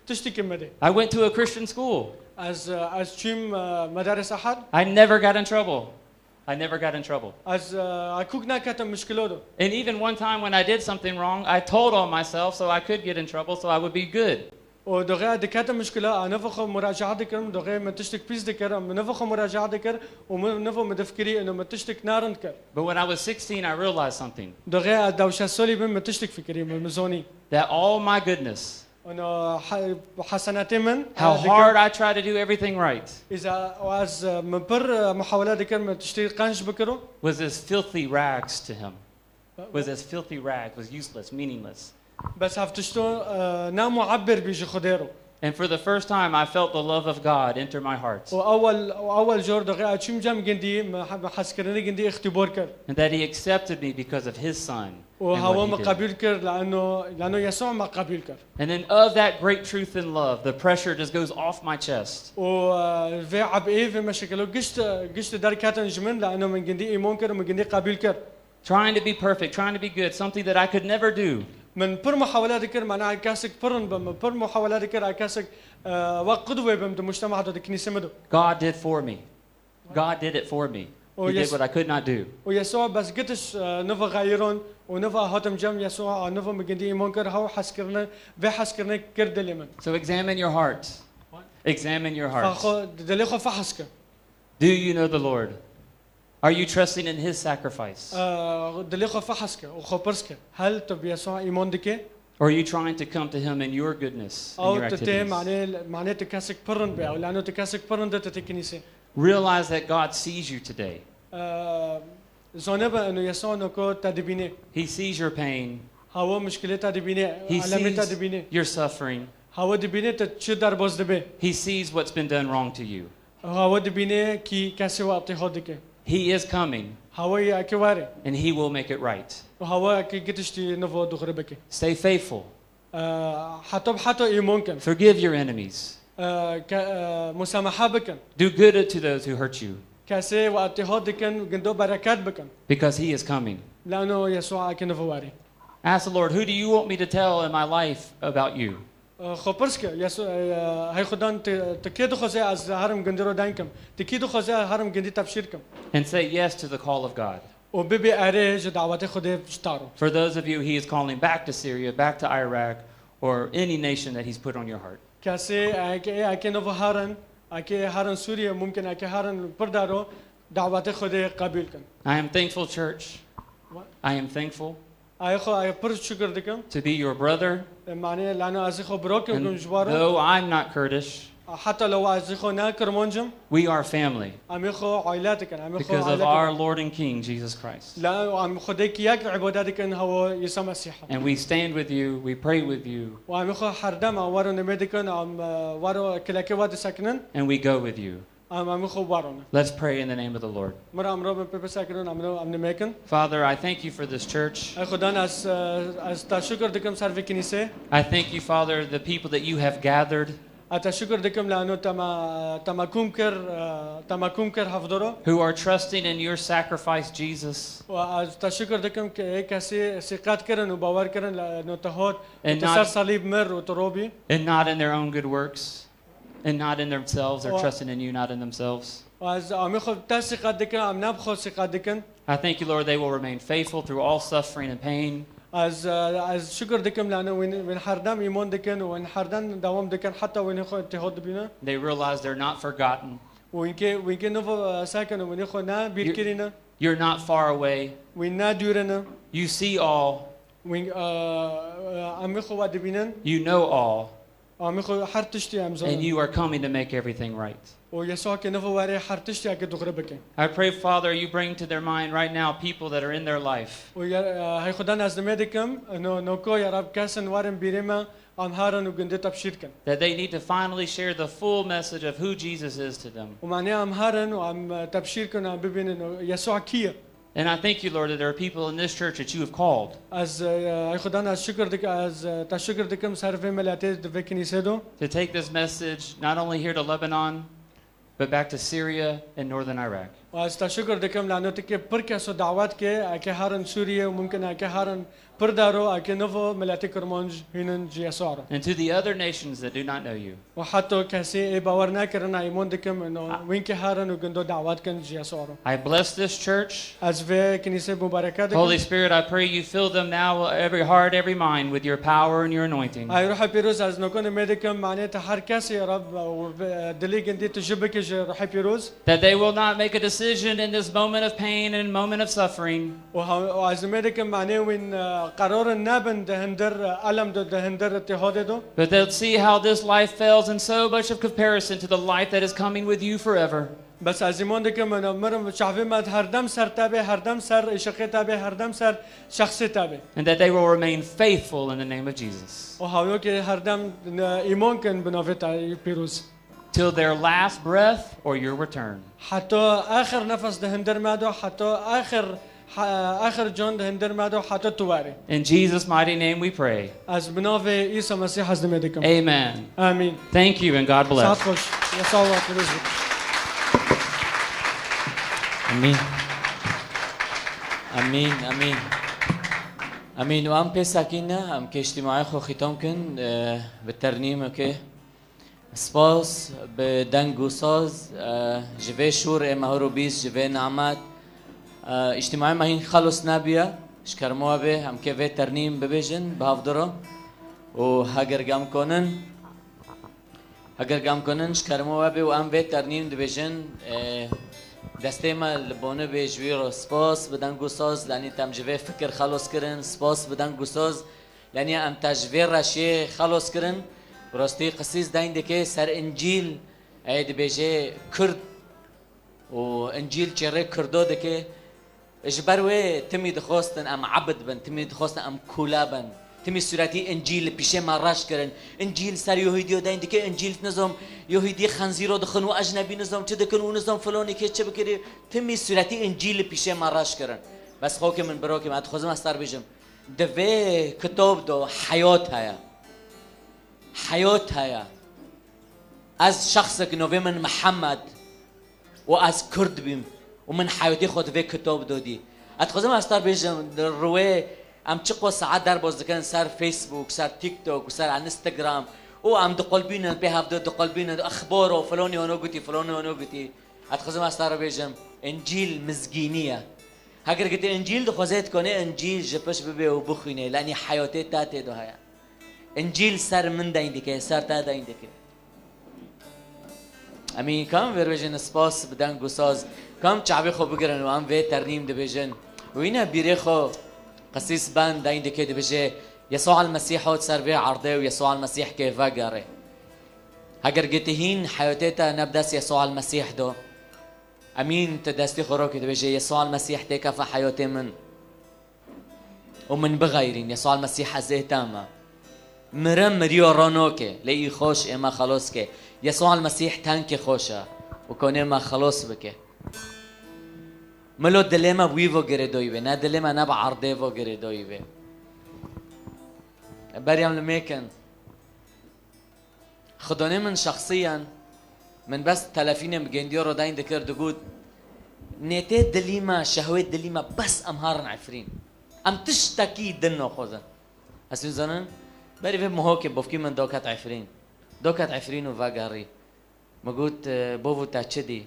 تشتكي مده. I went to a Christian school. از چیم مدارس أحد. I never got in trouble. I never got in trouble. از أكوك نكتم مشكلة دو. And even one time when I did something wrong, I told on myself so I could get in trouble so I would be good. ودغه دكتم مشكلة أنا فخو مراجعة دكرم دغه ما تشتك بيز دكرم من فخو مراجعة دكر ومن فخو مدفكري إنه ما تشتك نارند كر. But when I was 16, I realized something. دغه دوشة سولي بم ما تشتك فكري من مزوني. That all my goodness. أنا حسناتي من. How hard I try to do everything right. إذا واز من بر محاولات دكر ما تشتري قنش بكرو. Was as filthy rags to him. Was as filthy rags, was useless, meaningless. بس هفتشتو نام معبر بيجي خديرو. And for the first time, I felt the love of God enter my heart. وأول جور دغه أشيم جام جندي حسكرني جندي اختبار كر. And that He accepted me because of His Son. وهو مقابل كر لأنه يسوع مقابل كر. And then of that great truth and love, the pressure just goes off my chest. وفي عبئة في مشاكله قشت دار كاتن جمن لأنه من جندي إيمان كر ومن جندي قابل كر. Trying to be perfect, trying to be good, something that I could never do. من بر محاولات كر معناها كاسك برن بر محاولات كر كاسك وقدوة بمد مجتمع ده كنيسة مدو. God did for me. God did it for me. He did what I could not do. ويسوع بس قتش نفا غيرون ونفا هاتم جم يسوع نفا مجندي إيمان كر هو حسكرنا في حسكرنا كر دليمن. So examine your heart. Examine your heart. فخو دليخو فحسك. Do you know the Lord? Are you trusting in His sacrifice? دليخو فحسك وخبرسك. هل تبي يسوع إيمان دكه؟ Or are you trying to come to Him in your goodness and your أو تتهم activities? معناه تكاسك برن بأو لأنه تكاسك برن ده تتكنيسة. Realize that God sees you today. زانبه إنه يسوع نكو تدبينه. He sees your pain. هوا مشكلة تدبينه. He علامة sees تدبينه. your suffering. هوا دبينه تشدر باز دبه. He sees what's been done wrong to you. هوا دبينه كي كسوة أبتي خدك. He is coming, هواي أكواري and he will make it right. وهوا كي قتشتي نفو دغربك Stay faithful. حتى ممكن Forgive your enemies. مسامحة بكن Do good to those who hurt you, كاسي واضطهاد بكن قندو بركات بكن because he is coming. لأنه يسوع كنفواري. Ask the Lord, who do you want me to tell in my life about you? خبرسك يسوع هاي خدان تكيدو خزي از هرم قندرو داينكم تكيدو خزي هرم قندي تبشيركم. And say yes to the call of God. وبيبي أريج دعوات خده بشتارو. For those of you he is calling back to Syria, back to Iraq, or any nation that he's put on your heart. كاسي أكي نفو هارن أكي هارن سوريا ممكن أكي هارن بردارو دعوات خده قبول كن. I am thankful, church. I am thankful أيخو برد شكر دكم. to be your brother. معناه لأنه أزيخو بروكم كن And جوارو. though I'm not Kurdish, حتى لو أزيخو ناكر منجم. we are family أميخو عائلاتكن أميخو because of our Lord and King, Jesus Christ. لا أم خديك ياك عباداتكن هو يسوع مسيح. And we stand with you, we pray with you, وأميخو حردم وارو نمدكن أم وارو كلاكي واد ساكنن and we go with you. أميخو وارونا. Let's pray in the name of the Lord. مرة أمرو بيبي ساكنن أم نمكن. Father, I thank you for this church. خدان از تشكر دكم سر في كنيسة. I thank you, Father, the people that you have gathered أتشكر دكم لأنه تما كمكر حفظره. who are trusting in your sacrifice, Jesus. وأتشكر دكم كأسي سقات كرن وباور كرن لأنه تهود And وتسر not- صليب مر وتروبي. And not in their own good works, and not in themselves. They're Well- trusting in you, not in themselves. وأز أميخو تسقات دكم أم نبخو سقات دكم. I thank you, Lord, they will remain faithful through all suffering and pain. از شكر دكم لأنه وين حردم إيمان دكن وين حردم دوام دكن حتى وين يخو اتحاد بينا They realize they're not forgotten. وين كي نفو ساكن وين يخو نا بيركينا You're not far away. وين نا دورنا You see all. وين أم يخو واد بينن You know all. أم يخو حرتشتي And أمزون you are coming to make everything right. ويسوع كي نفو واري حرتشتي أكيد دغربك I pray, Father, you bring to their mind right now people that are in their life ويا هاي خدان از نمدكم إنه نوكو يا رب كاسن وارن بيرما أم هارن وجندي تبشيركن that they need to finally share the full message of who Jesus is to them. ومعناه أم هارن وأم تبشيركن أم ببين إنه يسوع كيه And I thank you, Lord, that there are people in this church that you have called از هاي خدان از شكر دك از تشكر دكم سر في ملاتي دفي كنيسة دو to take this message not only here to Lebanon, but back to Syria and northern Iraq. وأز تشكر دكم لأنه تكي بركة دعوات كي أكي هارن سوريا وممكن أكي هارن بردارو أكي نفو ملاتي كرمانج هنن جيسارو And to the other nations that do not know you, وحتى كسي باورنا كرنا إيمان دكم إنه وين كي هارن وجندو دعوات كن جيسارو I bless this church. از في كنيسة مباركة Holy دكم Spirit, I pray you fill them now, every heart, every mind, with your power and your anointing. هاي روح بيروز از نكون مدكم معناته هر كسي يا رب ودلي جندي تجيبك روح بيروز That they will not make a decision in this moment of pain and moment of suffering, وعز مدكم معناه وين قرار النابن دهندر ألم دهندر اتحاد دو but they'll see how this life fails in so much of comparison to the life that is coming with you forever. بس از ایمان دکم من مرم شعبی مد هر دم سر تابه هر دم سر عشق تابه هر دم سر شخص تابه And that they will remain faithful in the name of Jesus و هاویو که هر دم ایمان کن بنافت پیروز till their last breath or your return. حتی آخر نفس دهندر مادو حتی آخر جان دهندر مادو حتی تواری In Jesus' mighty name we pray. از بناف عیسی مسیح هستم دکم Amen. آمین Thank you and God ساعت bless. خوش یسوع پیروز امين امين امين امين وام بيساكينا ام كاجتماعي خو ختام كن بالترنيمه كي سپاس به دنگ و ساز جوه شور مهرو بیس جوه نعمت اجتماعی ما هین خلص نبیه شکرموه به هم که وی ترنیم ببیجن به هفدره و هگر گم کنن شکرموه به و هم وی ترنیم دبیجن دسته ما لبونه به جوی رو سپاس به دنگ و ساز لانی تم جوه فکر خلص کرن سپاس به دنگ و ساز لانی ام تجوه رشیه خلص کرن براستی قصیص داینده که سر انجیل اید بیجه کرد و انجیل چره کردو ده که اجبروه تمی دخواستن ام عبد بن تمی دخواستن ام کولا بن تمی صورتی انجیل پیش ما راش کردن انجیل سر یهودی داین دیگه انجیل نظام یهودی خنزیر رو دخن و اجنبی نظام چه دکن و نظام فلانی که چه بکری تمی صورتی انجیل پیش ما راش کردن بس خو که من برا که من خودم استر بجم دوی کتاب دو حیات هیا از شخص که نوی من محمد و از کرد بیم و من حیاتی خود دوی کتاب دادی اتخوزم استر بجم در روی ام چقو ساعت در باز دکن سر فیسبوک سر تیک توک و سر انستگرام و ام دقلبین به هفته دقلبین اخبار و فلانی اونو گوتی فلانی اونو گوتی اتخوزم استر بجم انجیل مزگینیه اگر گتی انجیل دخوازت کنه انجیل جپش ببه و بخوینه لانی حیاتی تاته دو هیا انجیل سر من داینده که سر تا داینده که امین کام وربجن سپاس بدن گساز کام چعبی خو بگرن و ام وی ترنیم دبجن و اینا بیره خو قسيس بان داینده که دبجه يسوع المسيح هو سر به عرضه و يسوع المسيح که وگره اگر گتهین حیاتتا نبدس يسوع المسيح دو امين تدستي خروك دبجه يسوع المسيح تكفى حياتي من ومن بغيرين يسوع المسيح زيتاما مرم مريو رانوكي لي خوش اما خلاص كي يسوع المسيح تانك خوشا وكون ما خلاص بك ملو دلما ويفو غريدويبه نا دلما نا بعرضيفو غريدويبه بريم لميكن خدوني من شخصيا من بس تلفين بجنديو رو داين ذكر دقود نيتات دليما شهوات دليما بس امهارن عفرين ام تشتكي دنو خوزن هسين زنن بري في مهوكي بوفكي من دوكات عفرين وفاقاري ما قلت بوفو تاچدي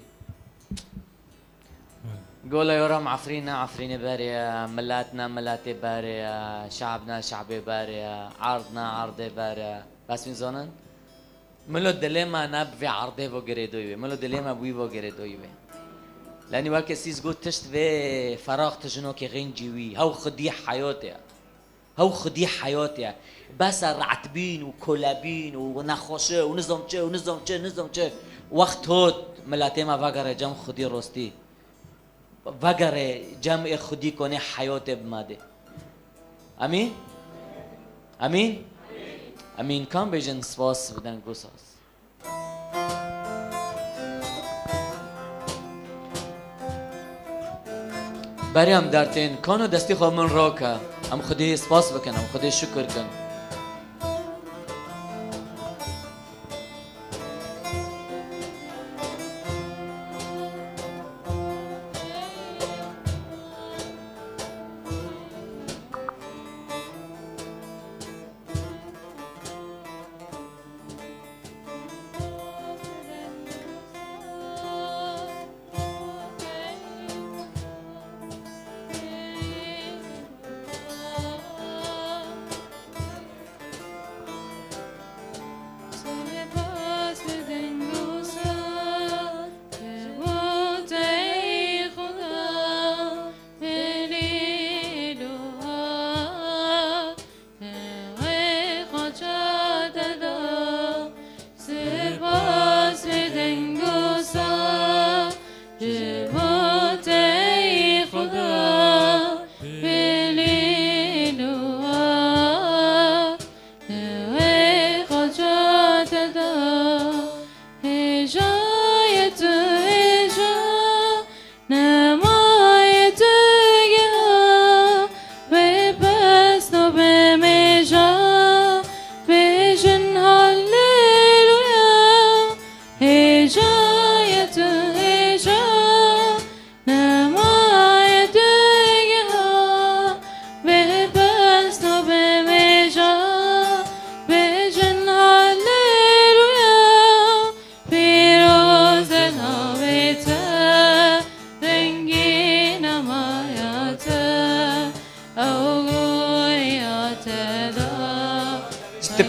قول يورم عفرين باريا ملاتنا ملاتي باريا شعبنا شعبي باريا عرضنا عرضي باريا بس من زنن ملو دلما ناب في عرضه وغريدوي ملو دلما بوي وغريدوي لاني واك سيس قلت تشت في فراغ تجنو كي غنجوي هو خدي حياتي بس رعتبين وكولابين ونخوشه ونظام چه وقت هوت ملاتي ما وغره جم خدي روستي وغره جم خدي كونه حياتي بماده امين كان بيجن سواس بدن قصص بريم دارتين كانوا دستي خو من روكا ام خدي سواس بكن ام خدي شكر كن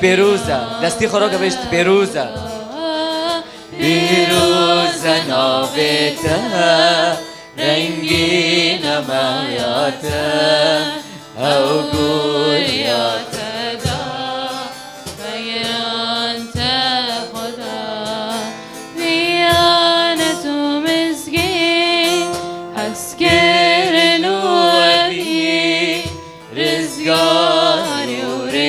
بيروزا دستي خروجه بيشت بيروزا نوبتا رنگین مایاتا او گویاتا دا بیان تا خدا بیان تو مسکین حسکر نوبی رزگاری و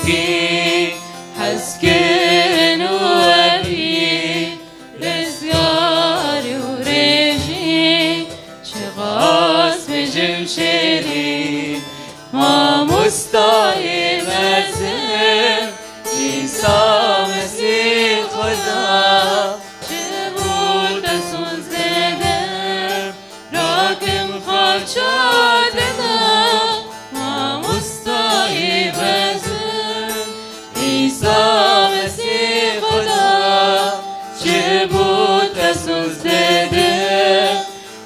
مسكين حسكن وأبي رزقاري وريجي شغاس بجمشري ما مستعي مزم عيسى مسيح خدا شبوت سون زدم راكم خدشادنا ما مستعي مزم عيسى مسيح خدا شبوت سون زدم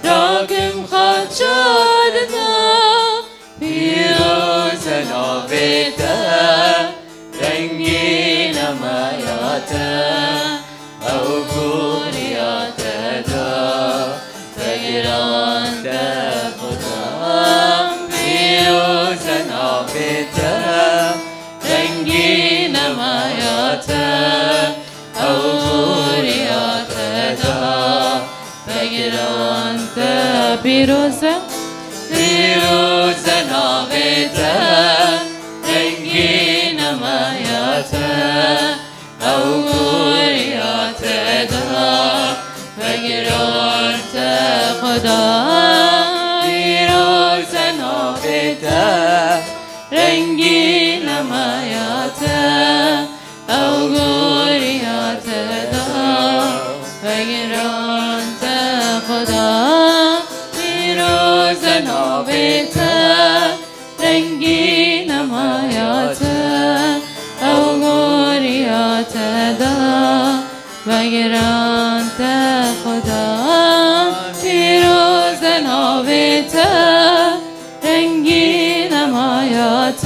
راكم خدشادنا بيوزنا بيتا رنگین مایاتا او گوریاتا دا فگران دا خدا بیروزن آبیتا رنگین مایاتا او گوریاتا دا فگران دا بیروزن آبیتا رنگین او گوریات دا فگرانت خدا بیروز نافتا رنگین مایات او گوریات دا فگرانت خدا بیروز نافتا رنگین مایات او گوریات دا وگرانت خدا پیروز ناویت رنگین مایات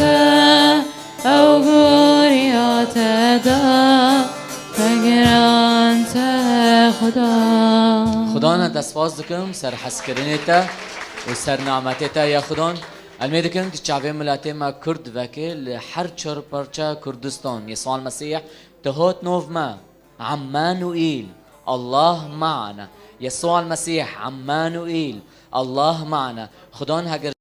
او گوریات دا وگرانت خدا. خدا نه دستواز دکم سر حس کردنیتا و سر نعمتیتا یا خدا المید دکم دی چاوی ملاتی ما کرد وکیل هر چهار پرچه کردستان یسوع المسیح تهوت نوف ما عمانوئيل الله معنا يسوع المسيح عمانوئيل الله معنا خدان هاجر